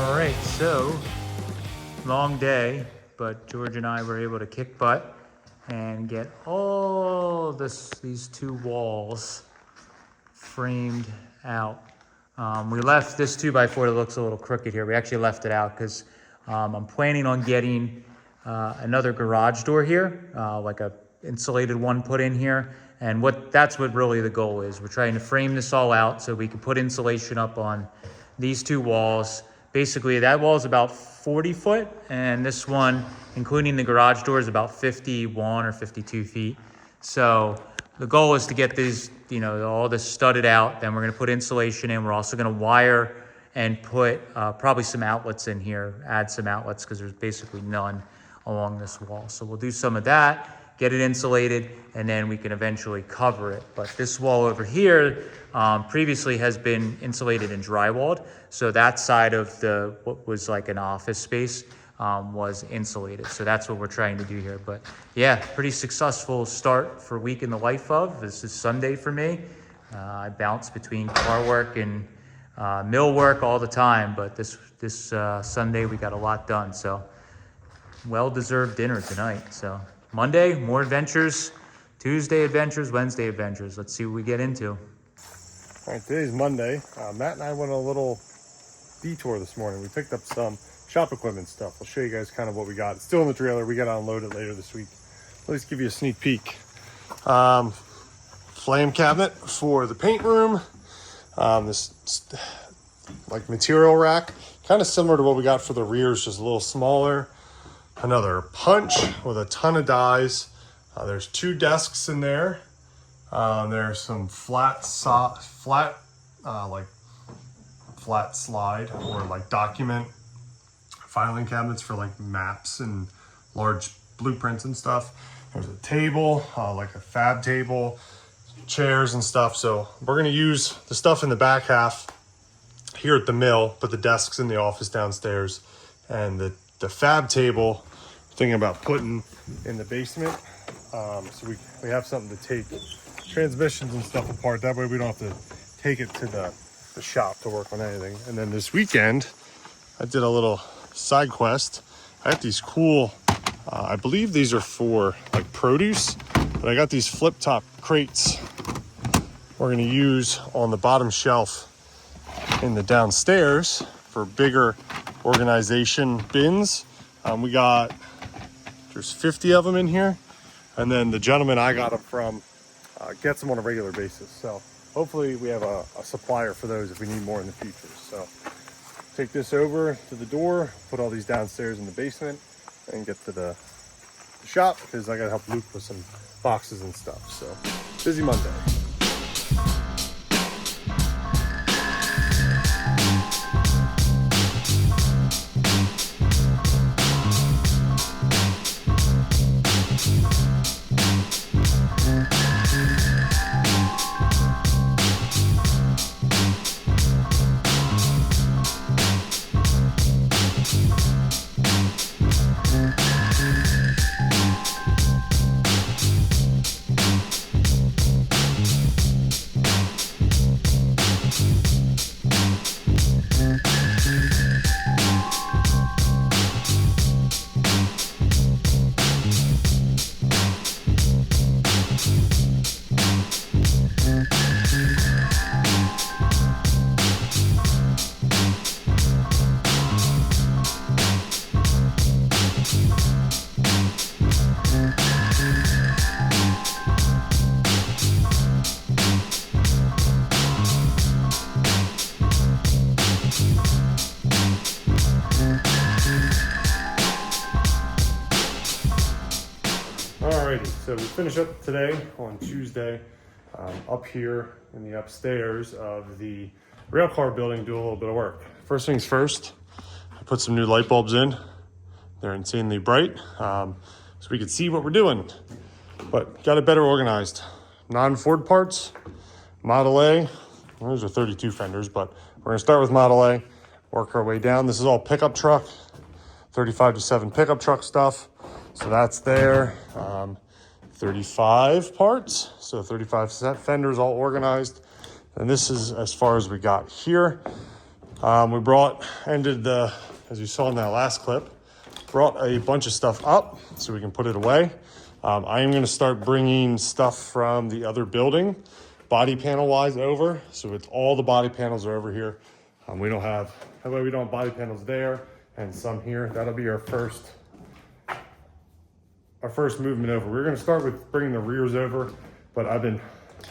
All right, so long day, but George and I were able to kick butt and get all these two walls framed out. We left this 2x4 that looks a little crooked here. We actually left it out because I'm planning on getting another garage door here, like a insulated one put in here. And that's what really the goal is. We're trying to frame this all out so we can put insulation up on these two walls. Basically, that wall is about 40 foot, and this one, including the garage door, is about 51 or 52 feet. So the goal is to get these, all this studded out. Then we're going to put insulation in. We're also going to wire and put probably some outlets in here, add some outlets because there's basically none along this wall. So we'll do some of that, get it insulated, and then we can eventually cover it. But this wall over here previously has been insulated and drywalled. So that side of what was like an office space was insulated. So that's what we're trying to do here. But yeah, pretty successful start for week in the life of. This is Sunday for me. I bounce between car work and mill work all the time, but this Sunday we got a lot done. So well-deserved dinner tonight. So Monday, more adventures. Tuesday, adventures. Wednesday, adventures. Let's see what we get into. All right, today's Monday. Matt and I went on a little detour this morning. We picked up some shop equipment stuff. I'll show you guys kind of what we got. It's still in the trailer. We got to unload it later this week. Let's give you a sneak peek. Flame cabinet for the paint room. This like material rack, kind of similar to what we got for the rears, just a little smaller. Another punch with a ton of dies. There's two desks in there. There's some flat slide or like document filing cabinets for like maps and large blueprints and stuff. There's a table, like a fab table, chairs and stuff. So we're gonna use the stuff in the back half here at the mill, put the desks in the office downstairs, and the fab table we're thinking about putting in the basement. So we have something to take transmissions and stuff apart. That way we don't have to take it to the shop to work on anything. And then this weekend, I did a little side quest. I got these cool, I believe these are for like produce, but I got these flip top crates we're gonna use on the bottom shelf in the downstairs for bigger organization bins. There's 50 of them in here. And then the gentleman I got them from gets them on a regular basis. So hopefully we have a supplier for those if we need more in the future. So take this over to the door, put all these downstairs in the basement, and get to the shop because I gotta help Luke with some boxes and stuff. So busy Monday. Alrighty, so we finish up today on Tuesday up here in the upstairs of the rail car building, do a little bit of work. First things first, I put some new light bulbs in. They're insanely bright, so we can see what we're doing, but got it better organized. Non-Ford parts, Model A, well, those are 32 fenders, but we're gonna start with Model A, work our way down. This is all pickup truck, 35-7 pickup truck stuff. So that's there. 35 parts, so 35 fenders all organized. And this is as far as we got here. As you saw in that last clip, brought a bunch of stuff up so we can put it away. I am gonna start bringing stuff from the other building, body panel wise, over. So it's all the body panels are over here. That way we don't have body panels there and some here. That'll be our first movement over. We're gonna start with bringing the rears over, but I've been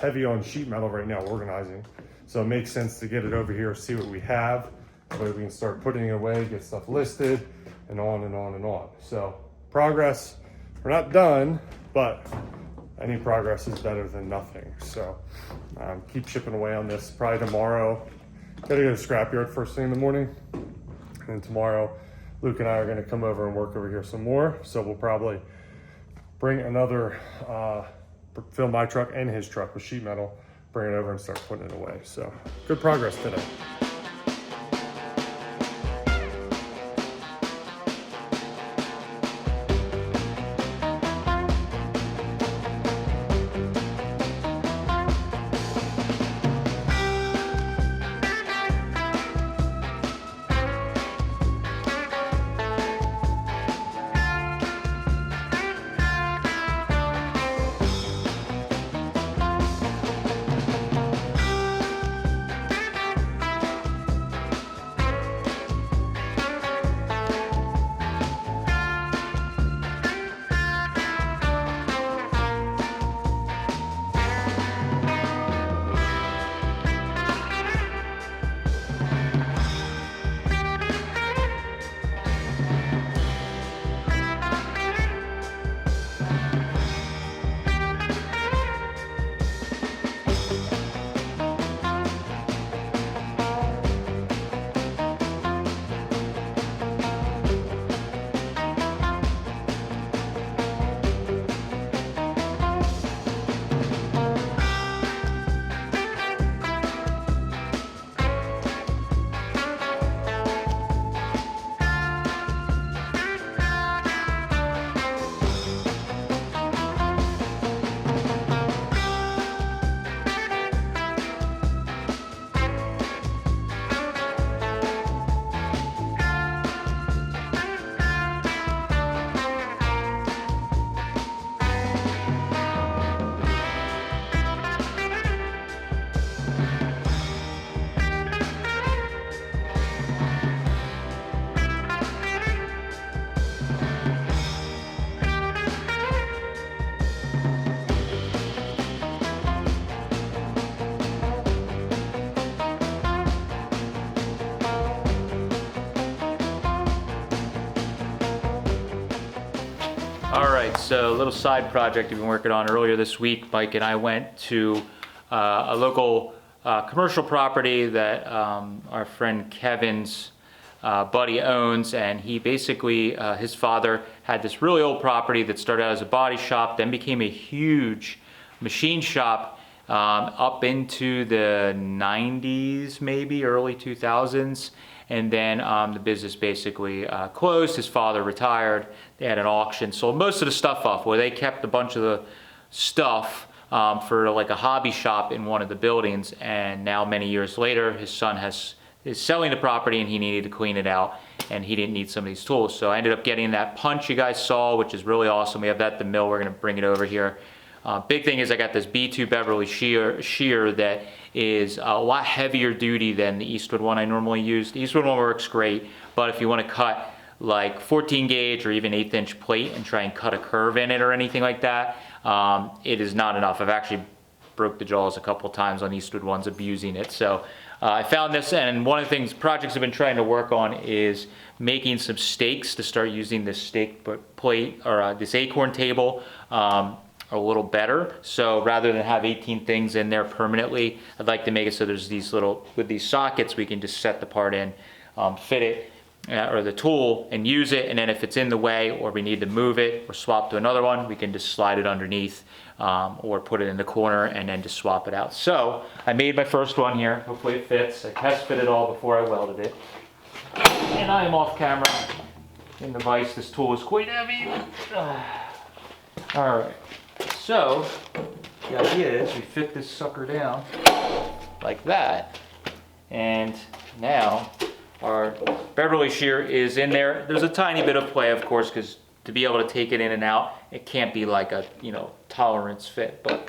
heavy on sheet metal right now organizing. So it makes sense to get it over here, see what we have, so we can start putting it away, get stuff listed, and on and on and on. So progress, we're not done, but any progress is better than nothing. So keep chipping away on this. Probably tomorrow, gotta go to the scrapyard first thing in the morning. And then tomorrow, Luke and I are gonna come over and work over here some more. So we'll probably bring another, fill my truck and his truck with sheet metal, bring it over and start putting it away. So good progress today. All right, so a little side project we've been working on earlier this week. Mike and I went to a local commercial property that our friend Kevin's buddy owns, and he basically, his father had this really old property that started out as a body shop, then became a huge machine shop up into the 90s, maybe early 2000s. And then the business basically closed. His father retired. They had an auction, sold most of the stuff off. Well, they kept a bunch of the stuff for like a hobby shop in one of the buildings. And now, many years later, his son is selling the property, and he needed to clean it out, and he didn't need some of these tools. So I ended up getting that punch you guys saw, which is really awesome. We have that at the mill. We're going to bring it over here. Big thing is I got this B2 Beverly shear that is a lot heavier duty than the Eastwood one I normally use. The Eastwood one works great, but if you want to cut like 14 gauge or even 1/8 inch plate and try and cut a curve in it or anything like that, it is not enough. I've actually broke the jaws a couple times on Eastwood ones abusing it. So I found this, and one of the projects I've been trying to work on is making some stakes to start using this stake plate or this acorn table a little better. So rather than have 18 things in there permanently, I'd like to make it so there's these little, with these sockets, we can just set the part in, fit it, or the tool, and use it. And then if it's in the way or we need to move it or swap to another one, we can just slide it underneath or put it in the corner and then just swap it out. So I made my first one here. Hopefully it fits. I test fit it all before I welded it. And I am off camera in the vise. This tool is quite heavy. All right. So the idea is we fit this sucker down like that, And now our Beverly shear is in there. There's a tiny bit of play, of course, because to be able to take it in and out, it can't be like a, tolerance fit. But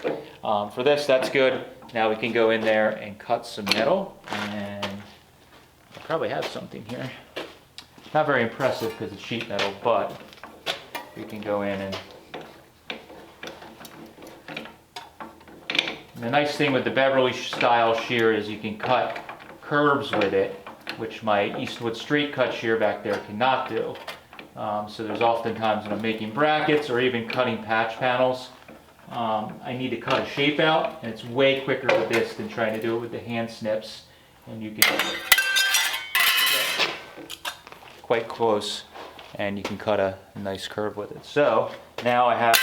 for this, that's good. Now we can go in there and cut some metal. And I probably have something here. Not very impressive because it's sheet metal, but we can go in and the nice thing with the Beverly style shear is you can cut curves with it, which my Eastwood straight cut shear back there cannot do. So there's oftentimes when I'm making brackets or even cutting patch panels, I need to cut a shape out, and it's way quicker with this than trying to do it with the hand snips. And you can get quite close, and you can cut a nice curve with it. So now I have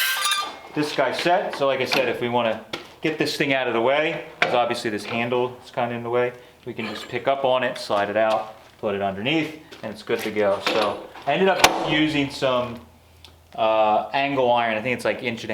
this guy set. So like I said, if we want to get this thing out of the way, because obviously this handle is kind of in the way, we can just pick up on it, slide it out, put it underneath, and it's good to go. So I ended up using some angle iron. I think it's like 1.5 inch,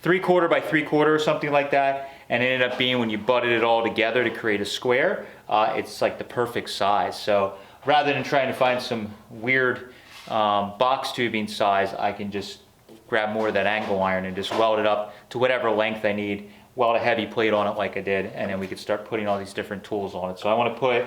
3/4 by 3/4 or something like that. And it ended up being, when you butted it all together to create a square, it's like the perfect size. So rather than trying to find some weird box tubing size, I can just grab more of that angle iron and just weld it up to whatever length I need, weld a heavy plate on it like I did, and then we could start putting all these different tools on it. So I want to put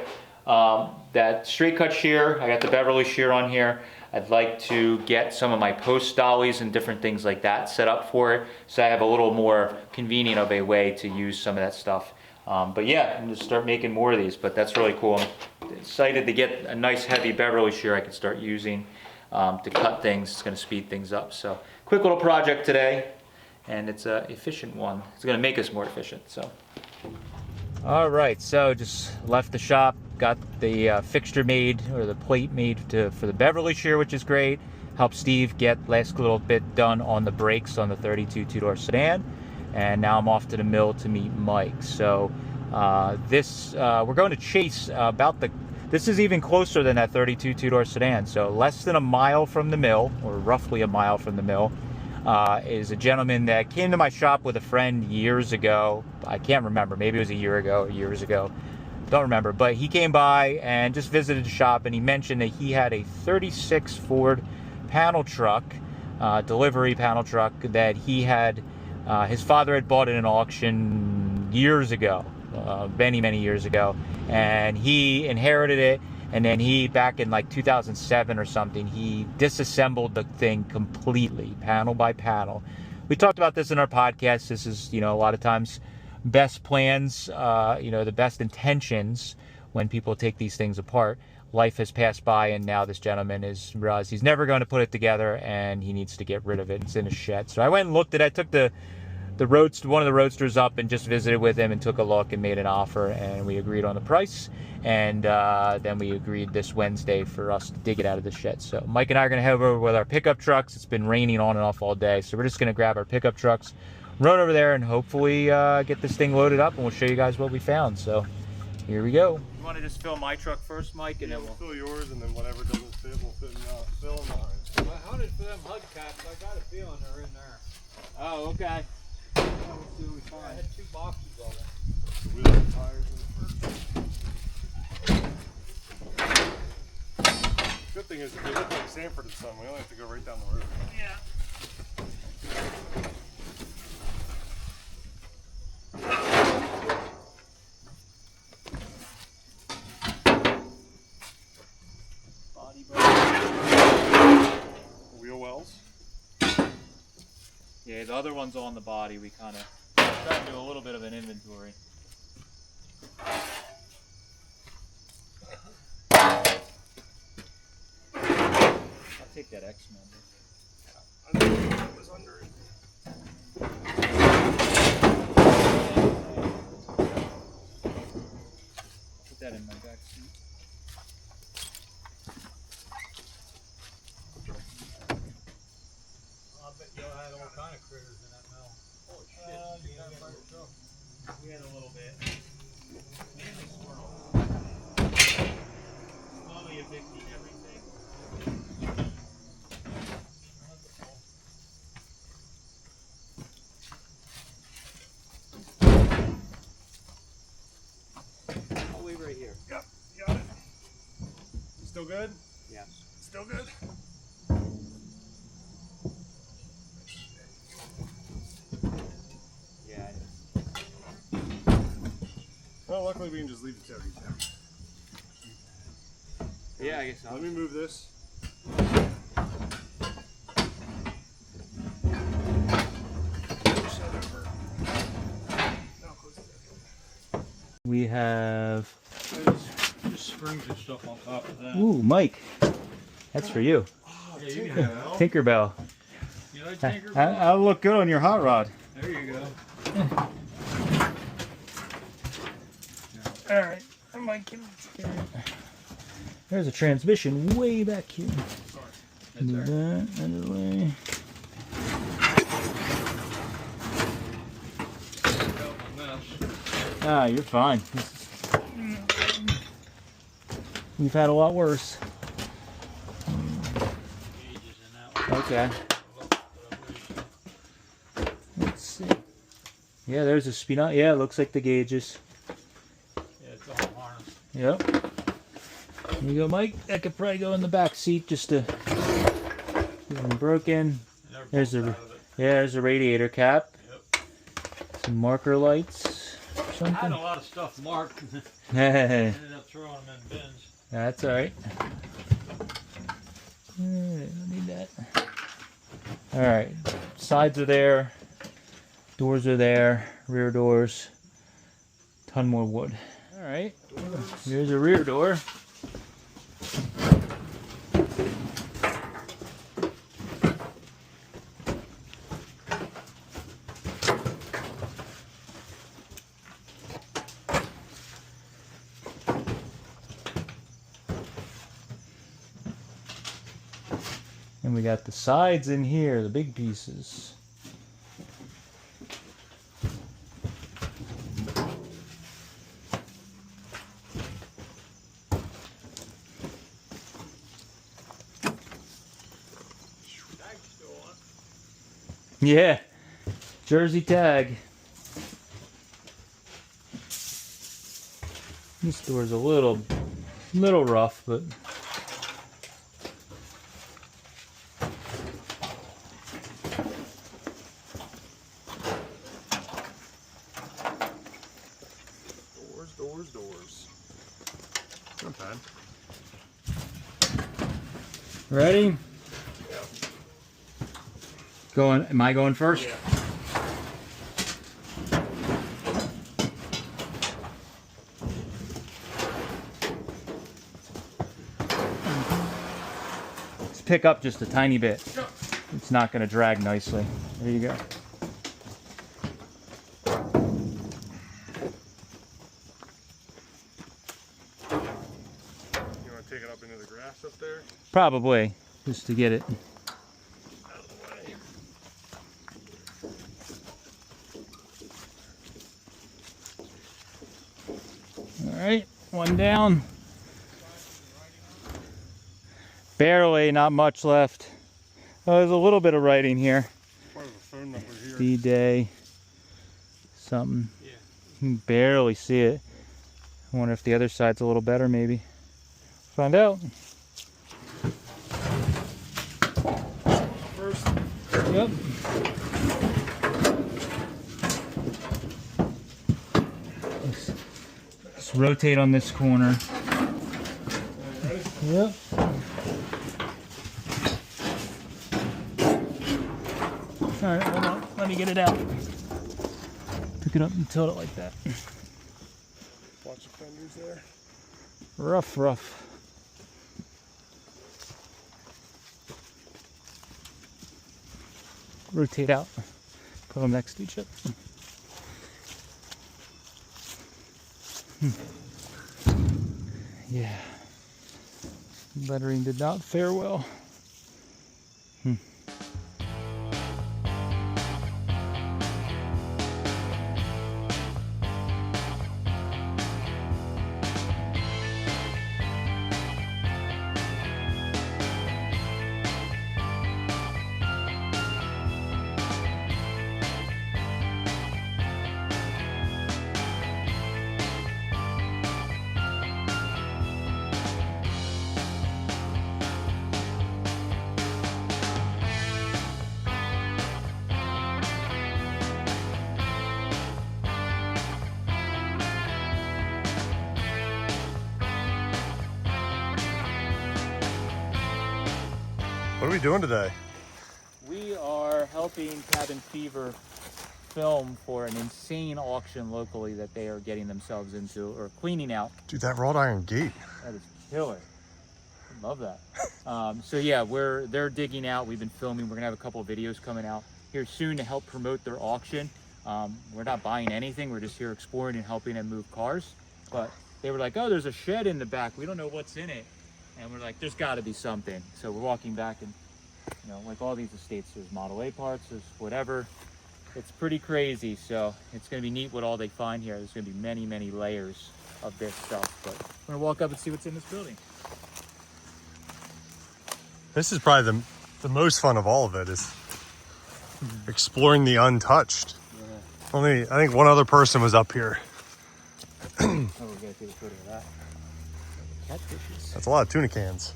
that straight cut shear. I got the Beverly shear on here. I'd like to get some of my post dollies and different things like that set up for it, so I have a little more convenient of a way to use some of that stuff. But yeah, I'm going to start making more of these, but that's really cool. I'm excited to get a nice heavy Beverly shear I can start using to cut things. It's going to speed things up. So quick little project today, and it's an efficient one. It's going to make us more efficient. So. All right, so just left the shop, got the fixture made, or the plate made for the Beverly shear, which is great. Helped Steve get last little bit done on the brakes on the 32 two-door sedan, and now I'm off to the mill to meet Mike. So we're going to Chase this is even closer than that 32 two-door sedan. So less than a mile from the mill, or roughly a mile from the mill, is a gentleman that came to my shop with a friend years ago. I can't remember, maybe it was a year ago or years ago, don't remember, but he came by and just visited the shop, and he mentioned that he had a 36 Ford panel truck, delivery panel truck, that he had, his father had bought at an auction years ago, many years ago, and he inherited it. And then he, back in like 2007 or something, he disassembled the thing completely, panel by panel. We talked about this in our podcast. This is, a lot of times best plans, the best intentions when people take these things apart. Life has passed by, and now this gentleman has realized he's never going to put it together, and he needs to get rid of it. It's in a shed. So I went and looked at it. I took one of the roadsters up and just visited with him and took a look and made an offer, and we agreed on the price. And then we agreed this Wednesday for us to dig it out of the shed. So Mike and I are going to head over with our pickup trucks. It's been raining on and off all day, so we're just going to grab our pickup trucks, run over there, and hopefully get this thing loaded up, and we'll show you guys what we found. So here we go. You want to just fill my truck first, Mike? And then we'll fill yours, and then whatever doesn't fit, we'll fill in mine. I hunted for them hubcaps. I got a feeling they're in there. Oh, okay. We'll see what we find. I had 2 boxes of them. The wheels and tires in the first. Good thing is, if they look like Sanford and Son, we only have to go right down the road. Yeah. Body Wheel wells. Yeah, the other one's on the body. We kind of try to do a little bit of an inventory. I'll take that X number. I think it was under it. Put that in my back seat. I bet y'all had all kind of critters in that mill. Holy shit. You got a fire truck. We had a little bit. Mainly squirrels. Slowly evicting everything. still good? Yeah. Still good? Yeah. Well, luckily we can just leave the toadies down. Yeah, I guess so. Let me move this. We have. Just springs and stuff on top of that. Ooh, Mike. That's for you. Yeah, you can have it. Tinkerbell. You like Tinkerbell? I'll look good on your hot rod. There you go. All right. Mike, there's a transmission way back here. Move that out of the way. Ah, you're fine. We've had a lot worse. Okay. Let's see. Yeah, there's a speed on. Yeah, it looks like the gauges. Yeah, it's all harnessed. Yep. There you go, Mike. That could probably go in the back seat just to get them broken. There's the there's the radiator cap. Yep. Some marker lights. I had Something. a lot of stuff marked. That's Ended up throwing them in bins. all right. Don't need that. All right. Sides are there. Doors are there. Rear doors. Ton more wood. All right. Here's a rear door. And we got the sides in here, the big pieces. Tag's still on. Yeah, Jersey tag. This door's a little rough, but Doors. Not bad. ready? Going? Am I going first? Yeah. Let's pick up just a tiny bit. It's not going to drag nicely. There you go. You want to take it up into the grass up there? Probably, just to get it. Out of the way. All right, one down. Barely, not much left. Oh, there's a little bit of writing here. Part of a phone number here. D-Day, something. Yeah. You can barely see it. I wonder if the other side's a little better, maybe. Find out. First. Yep. Let's rotate on this corner. Yep. All right, hold on. Let me get it out. Pick it up and tilt it like that. Watch the fenders there. Rough, rough. Rotate out. Put them next to each other. Yeah. Lettering did not fare well. What are we doing today? We are helping Cabin Fever film for an insane auction locally that they are getting themselves into, or cleaning out. Dude, that wrought iron gate. That is killer. I love that. So yeah, they're digging out. We've been filming. We're gonna have a couple of videos coming out here soon to help promote their auction. We're not buying anything. We're just here exploring and helping them move cars. But they were like, oh, there's a shed in the back. We don't know what's in it. And we're like, there's gotta be something. So we're walking back and, you know, like all these estates, there's Model A parts, there's whatever. It's pretty crazy. So it's gonna be neat what all they find here. There's gonna be many, many layers of this stuff. But we're gonna walk up and see what's in this building. This is probably the most fun of all of it, is exploring the untouched. Yeah. Only, I think one other person was up here. Oh, we gotta take a photo of that. Catfishes. That's a lot of tuna cans.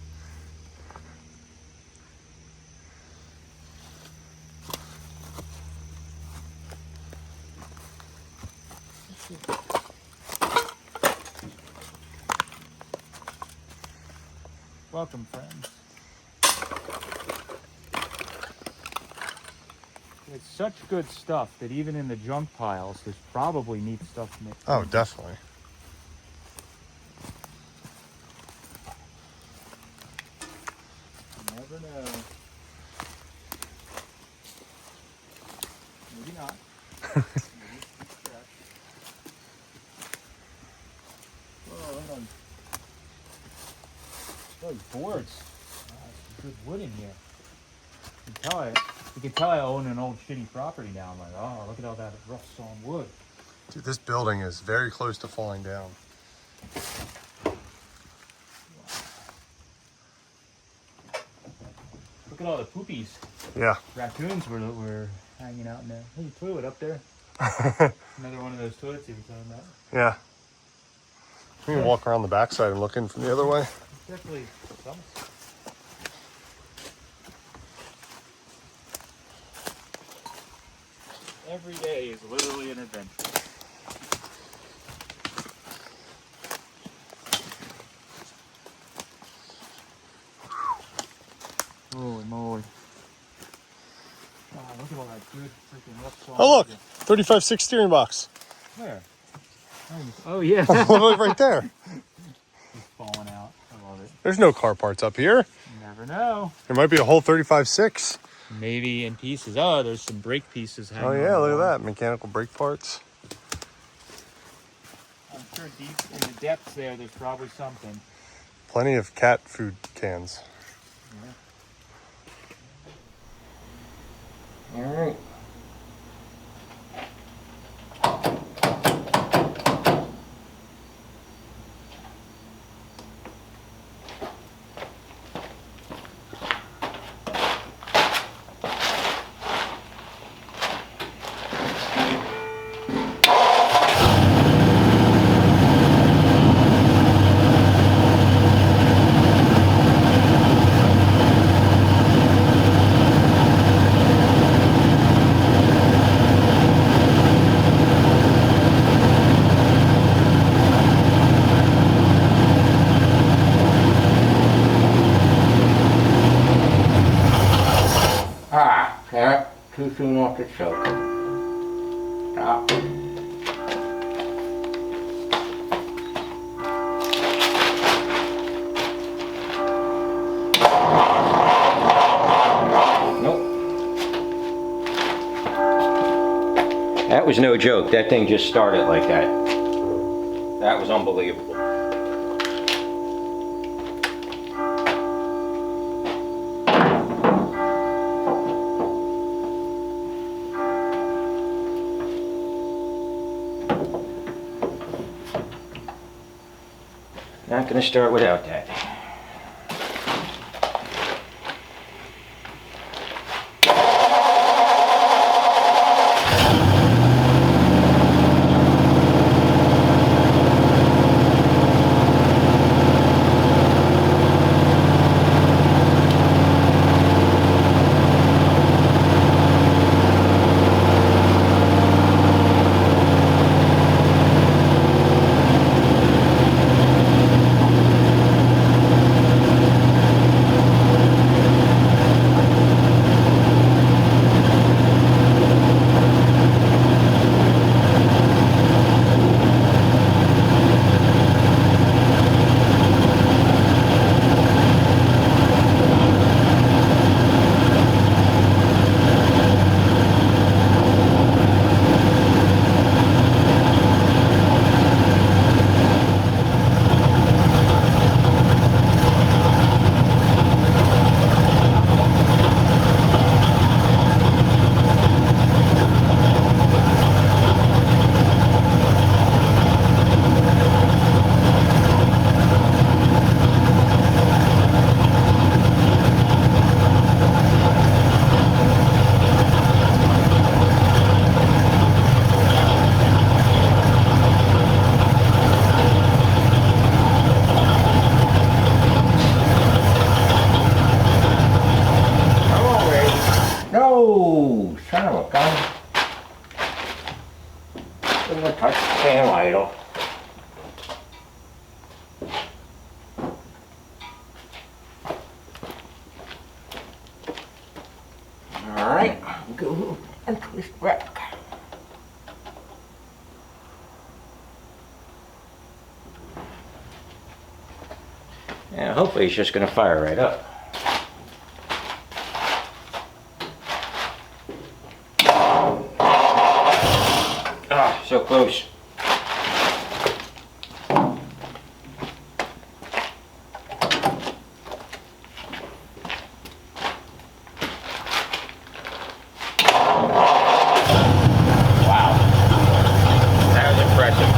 Welcome, friends. It's such good stuff that even in the junk piles, there's probably neat stuff mixed. Oh, in. definitely. You never know. Maybe not. Maybe it's fresh. Oh, hold on. Those boards. Wow, some good wood in here. You can tell I own an old shitty property now. I'm like, oh, look at all that rough sawn wood. Dude, this building is very close to falling down. Look at all the poopies. Yeah. Raccoons were hanging out in there. Hey, toilet up there. Another one of those toilets you were talking about. Yeah. We can walk around the backside and look in from the other way. Definitely some. Every day is literally an adventure. Holy moly. Wow, look at all that good freaking rough sawn. Oh, look. 35.6 steering box. Where? Oh, yeah. Look right there. It's falling out. I love it. There's no car parts up here. You never know. There might be a whole 35.6. Maybe in pieces. Oh, there's some brake pieces hanging. Oh, yeah, on the look wall. at that. Mechanical brake parts. I'm sure deep in the depths there's probably something. Plenty of cat food cans. Yeah. All right. Carrot, too soon off the choke. Stop. Nope. That was no joke. That thing just started like that. That was unbelievable. Not gonna start without that. Where's the rack? And hopefully it's just gonna fire right up. Ah, so close. Wow, that was impressive.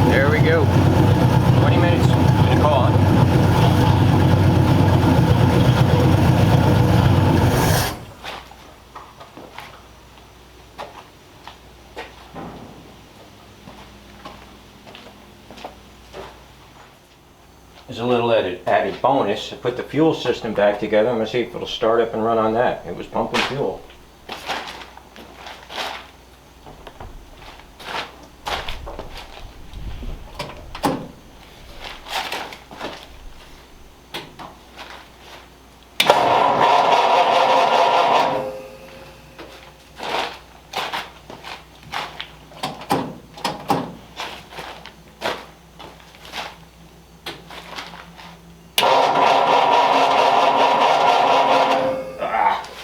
There we go. 20 minutes in a car. There's a little added bonus. I put the fuel system back together. I'm gonna see if it'll start up and run on that. It was pumping fuel.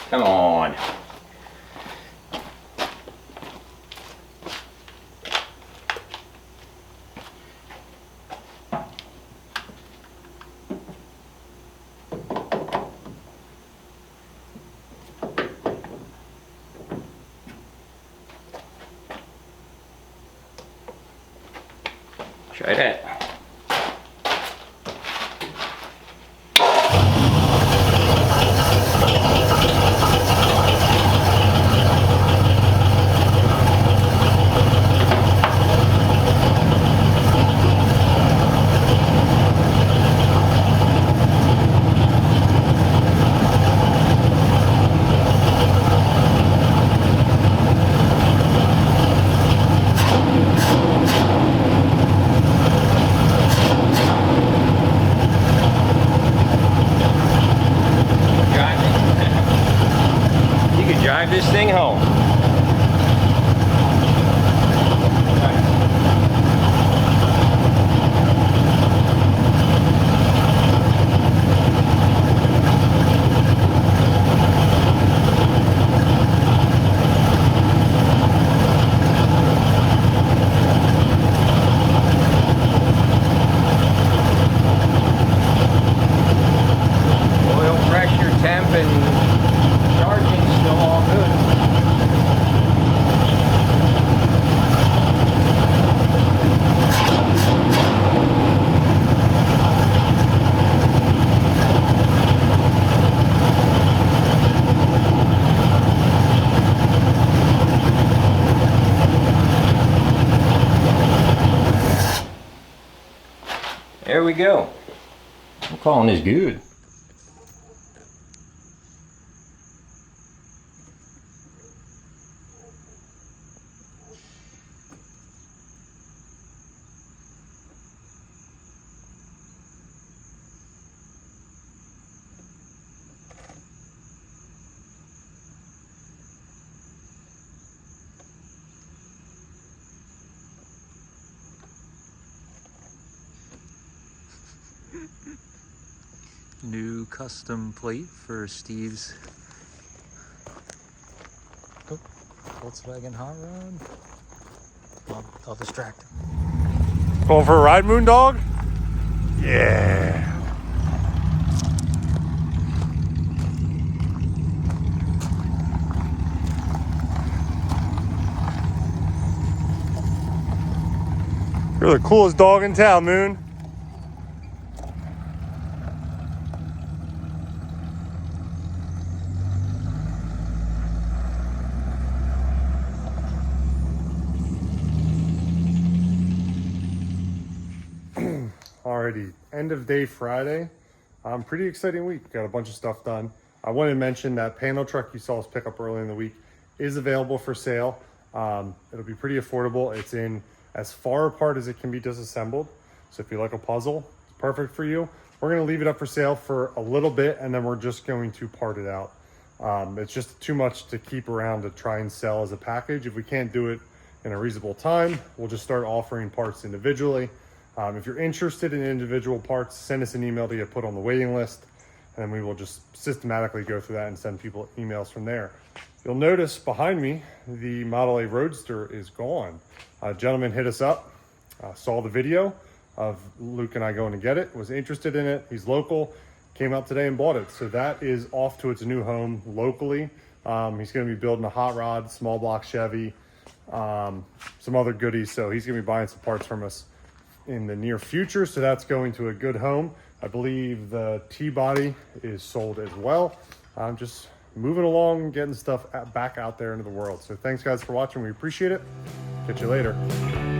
Come on. Try that. Drive this thing home. Oil pressure, temp, and charging still all good. There we go. I'm calling this good. New custom plate for Steve's Volkswagen hot rod. I'll distract him. Going for a ride, Moondog? Yeah. You're the coolest dog in town, Moon. Alrighty, end of day Friday. Pretty exciting week. Got a bunch of stuff done. I wanted to mention that panel truck you saw us pick up early in the week is available for sale. It'll be pretty affordable. It's in as far apart as it can be disassembled. So if you like a puzzle, it's perfect for you. We're gonna leave it up for sale for a little bit and then we're just going to part it out. It's just too much to keep around to try and sell as a package. If we can't do it in a reasonable time, we'll just start offering parts individually. If you're interested in individual parts, send us an email to get put on the waiting list, and then we will just systematically go through that and send people emails from there. You'll notice behind me, the Model A Roadster is gone. A gentleman hit us up, saw the video of Luke and I going to get it, was interested in it. He's local, came out today and bought it. So that is off to its new home locally. He's going to be building a hot rod, small block Chevy, some other goodies. So he's going to be buying some parts from us in the near future, so that's going to a good home. I believe the T-body is sold as well. I'm just moving along, getting stuff back out there into the world. So thanks guys for watching. We appreciate it. Catch you later.